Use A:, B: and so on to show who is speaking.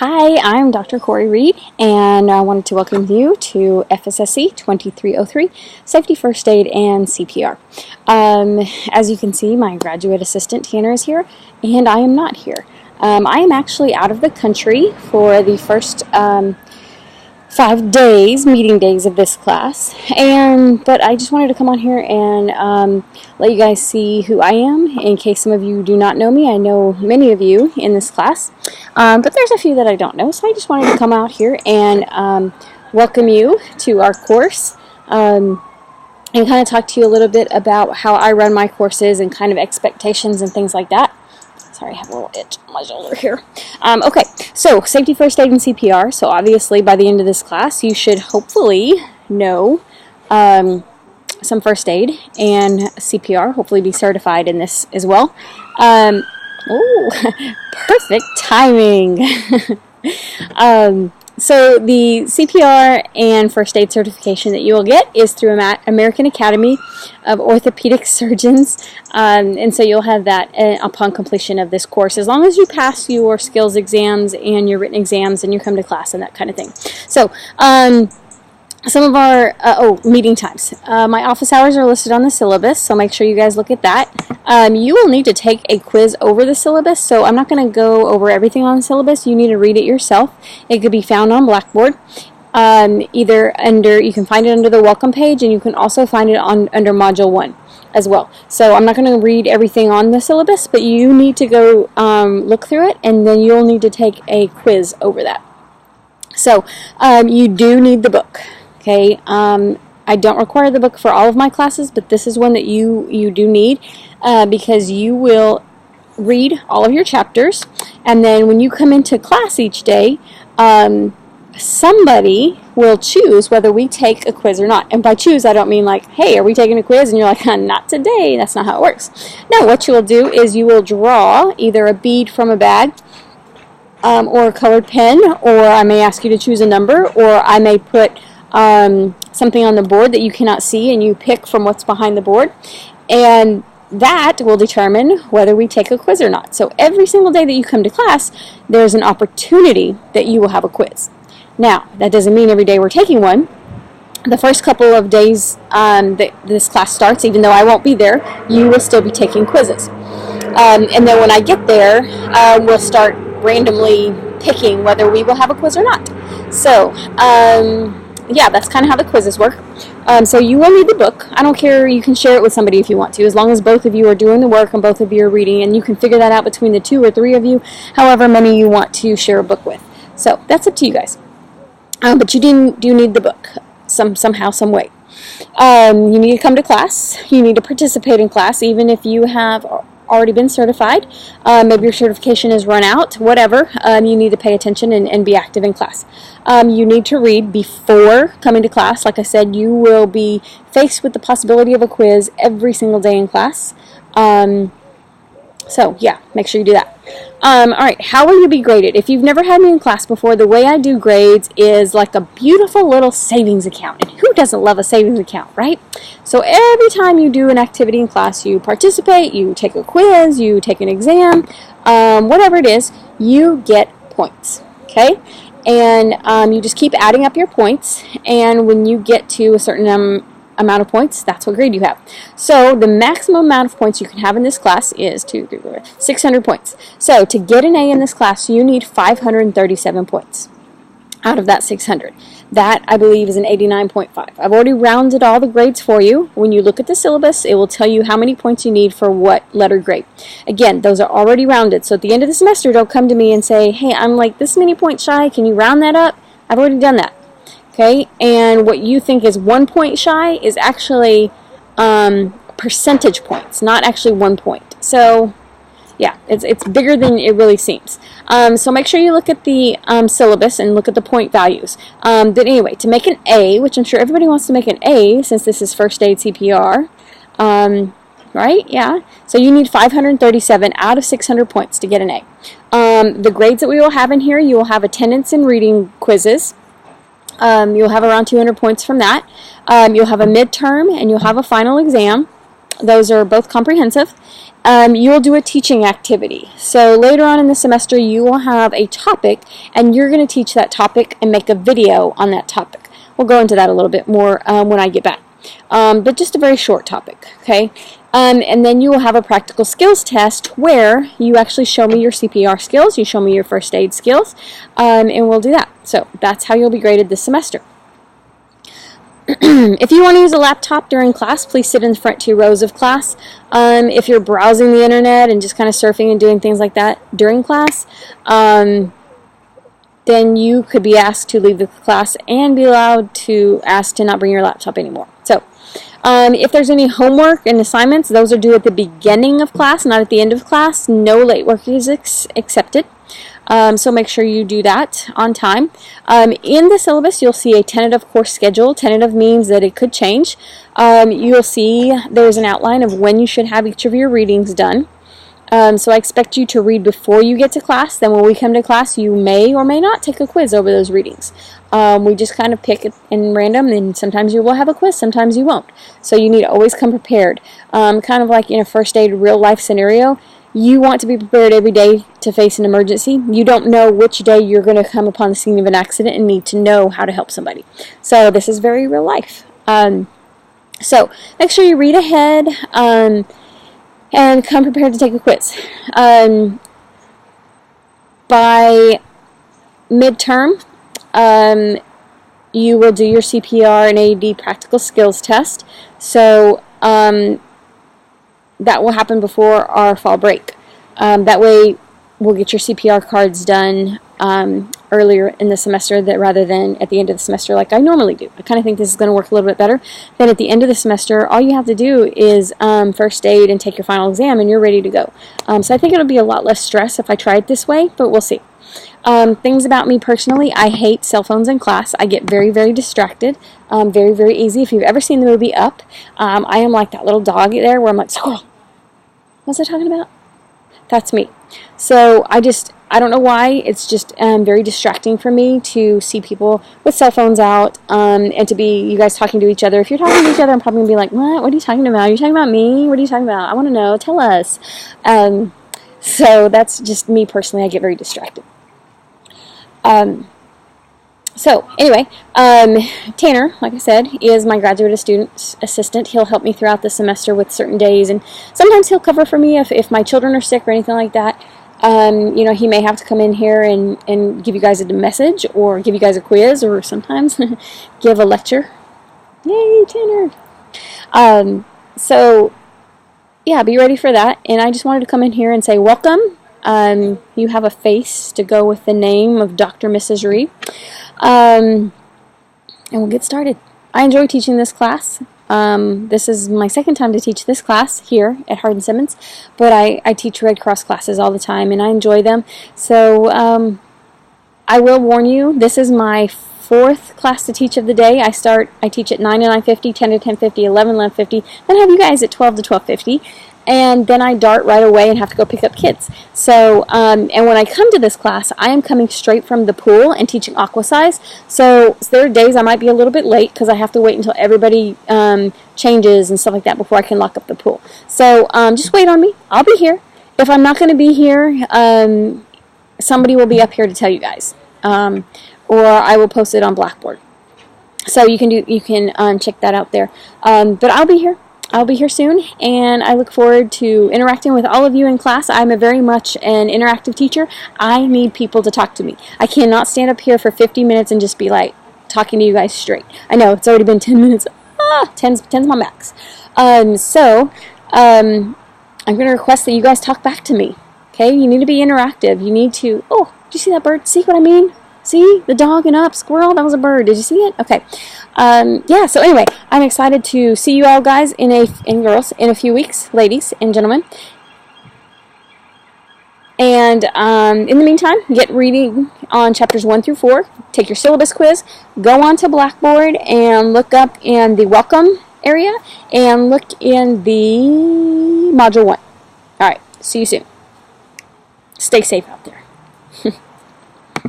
A: Hi, I'm Dr. Corey Reed, and I wanted to welcome you to FSSC 2303, Safety First Aid and CPR. As you can see, my graduate assistant Tanner is here, and I am not here. I am actually out of the country for the first 5 days, meeting days of this class, but I just wanted to come on here and let you guys see who I am in case some of you do not know me. I know many of you in this class, but there's a few that I don't know, so I just wanted to come out here and welcome you to our course and kind of talk to you a little bit about how I run my courses and kind of expectations and things like that. Sorry, I have a little itch on my shoulder here. Okay, so safety first aid and CPR. So obviously by the end of this class, you should hopefully know some first aid and CPR, hopefully be certified in this as well. Oh, perfect timing. So the CPR and first aid certification that you will get is through American Academy of Orthopedic Surgeons, and so you'll have that upon completion of this course, as long as you pass your skills exams and your written exams and you come to class and that kind of thing. So some of our meeting times. My office hours are listed on the syllabus, so make sure you guys look at that. You will need to take a quiz over the syllabus, so I'm not going to go over everything on the syllabus. You need to read it yourself. It could be found on Blackboard. You can find it under the Welcom page, and you can also find it under Module 1 as well. So I'm not going to read everything on the syllabus, but you need to go look through it, and then you'll need to take a quiz over that. So you do need the book. Okay, I don't require the book for all of my classes, but this is one that you do need because you will read all of your chapters, and then when you come into class each day, somebody will choose whether we take a quiz or not. And by choose, I don't mean like, hey, are we taking a quiz? And you're like, not today. That's not how it works. No, what you will do is you will draw either a bead from a bag or a colored pen, or I may ask you to choose a number, or I may put something on the board that you cannot see, and you pick from what's behind the board, and that will determine whether we take a quiz or not. So every single day that you come to class, there's an opportunity that you will have a quiz. Now, that doesn't mean every day we're taking one. The first couple of days that this class starts, even though I won't be there, you will still be taking quizzes. And then when I get there, we'll start randomly picking whether we will have a quiz or not. So, yeah, that's kind of how the quizzes work. So you will need the book. I don't care, you can share it with somebody if you want to, as long as both of you are doing the work and both of you are reading, and you can figure that out between the 2 or 3 of you, however many you want to share a book with. So that's up to you guys. But you do need the book somehow, some way. You need to come to class. You need to participate in class, even if you have already been certified. Maybe your certification is run out, whatever. You need to pay attention and be active in class. You need to read before coming to class. Like I said, you will be faced with the possibility of a quiz every single day in class. So yeah, make sure you do that. Alright, how will you be graded? If you've never had me in class before, the way I do grades is like a beautiful little savings account. And who doesn't love a savings account, right? So every time you do an activity in class, you participate, you take a quiz, you take an exam, whatever it is, you get points. Okay? And you just keep adding up your points, and when you get to a certain amount of points, that's what grade you have. So the maximum amount of points you can have in this class is 600 points. So to get an A in this class, you need 537 points out of that 600. That, I believe, is an 89.5. I've already rounded all the grades for you. When you look at the syllabus, it will tell you how many points you need for what letter grade. Again, those are already rounded. So at the end of the semester, don't come to me and say, hey, I'm like this many points shy. Can you round that up? I've already done that. Okay, and what you think is 1 point shy is actually percentage points, not actually 1 point. So, yeah, it's bigger than it really seems. So make sure you look at the syllabus and look at the point values. But anyway, to make an A, which I'm sure everybody wants to make an A since this is first aid CPR, right? Yeah. So you need 537 out of 600 points to get an A. The grades that we will have in here, you will have attendance and reading quizzes. You'll have around 200 points from that. You'll have a midterm, and you'll have a final exam. Those are both comprehensive. You will do a teaching activity. So later on in the semester, you will have a topic, and you're going to teach that topic and make a video on that topic. We'll go into that a little bit more when I get back. But just a very short topic, okay? And then you will have a practical skills test where you actually show me your CPR skills, you show me your first aid skills, and we'll do that. So that's how you'll be graded this semester. If you want to use a laptop during class, please sit in the front 2 rows of class. If you're browsing the internet and just kind of surfing and doing things like that during class, then you could be asked to leave the class and be allowed to ask to not bring your laptop anymore. So, if there's any homework and assignments, those are due at the beginning of class, not at the end of class. No late work is accepted. So make sure you do that on time. In the syllabus, you'll see a tentative course schedule. Tentative means that it could change. You'll see there's an outline of when you should have each of your readings done. So I expect you to read before you get to class. Then when we come to class, you may or may not take a quiz over those readings. We just kind of pick it in random, and sometimes you will have a quiz, sometimes you won't. So you need to always come prepared. Kind of like in a first aid real life scenario, you want to be prepared every day to face an emergency. You don't know which day you're going to come upon the scene of an accident and need to know how to help somebody. So this is very real life. So make sure you read ahead and come prepared to take a quiz. By midterm, you will do your CPR and AED practical skills test. So that will happen before our fall break. That way we'll get your CPR cards done earlier in the semester rather than at the end of the semester like I normally do. I kind of think this is going to work a little bit better. Then at the end of the semester, all you have to do is first aid and take your final exam and you're ready to go. So I think it'll be a lot less stress if I try it this way, but we'll see. Things about me personally, I hate cell phones in class. I get very, very distracted, very, very easy. If you've ever seen the movie Up, I am like that little dog there where I'm like, squirrel. What was I talking about? That's me. So I don't know why, it's just very distracting for me to see people with cell phones out and to be you guys talking to each other. If you're talking to each other, I'm probably going to be like, what are you talking about? Are you talking about me? What are you talking about? I want to know. Tell us. So that's just me personally. I get very distracted. So anyway, Tanner, like I said, is my graduate student assistant. He'll help me throughout the semester with certain days, and sometimes he'll cover for me if my children are sick or anything like that. You know, he may have to come in here and give you guys a message or give you guys a quiz or sometimes give a lecture. Yay, Tanner! So, yeah, be ready for that. And I just wanted to come in here and say welcome. You have a face to go with the name of Dr. Mrs. Reed. And we'll get started. I enjoy teaching this class. This is my second time to teach this class here at Hardin Simmons, but I teach Red Cross classes all the time, and I enjoy them. So I will warn you, this is my 4th class to teach of the day. I teach at 9 to 9:50, 10 to 10:50, 11 to 11:50, then have you guys at 12 to 12:50. And then I dart right away and have to go pick up kids. So, and when I come to this class, I am coming straight from the pool and teaching aqua size. So there are days I might be a little bit late because I have to wait until everybody changes and stuff like that before I can lock up the pool. So just wait on me. I'll be here. If I'm not going to be here, somebody will be up here to tell you guys, or I will post it on Blackboard. So you can check that out there. But I'll be here. I'll be here soon, and I look forward to interacting with all of you in class. I'm a very much an interactive teacher. I need people to talk to me. I cannot stand up here for 50 minutes and just be like talking to you guys straight. I know, it's already been 10 minutes. 10's my max. So I'm going to request that you guys talk back to me. Okay, you need to be interactive. You need to, oh, did you see that bird? See what I mean? See? The dog and up, squirrel, that was a bird. Did you see it? Okay. Yeah, so anyway, I'm excited to see you all guys and girls in a few weeks, ladies and gentlemen. And in the meantime, get reading on chapters 1 through 4. Take your syllabus quiz. Go on to Blackboard and look up in the Welcom area and look in the Module 1. All right, see you soon. Stay safe out there.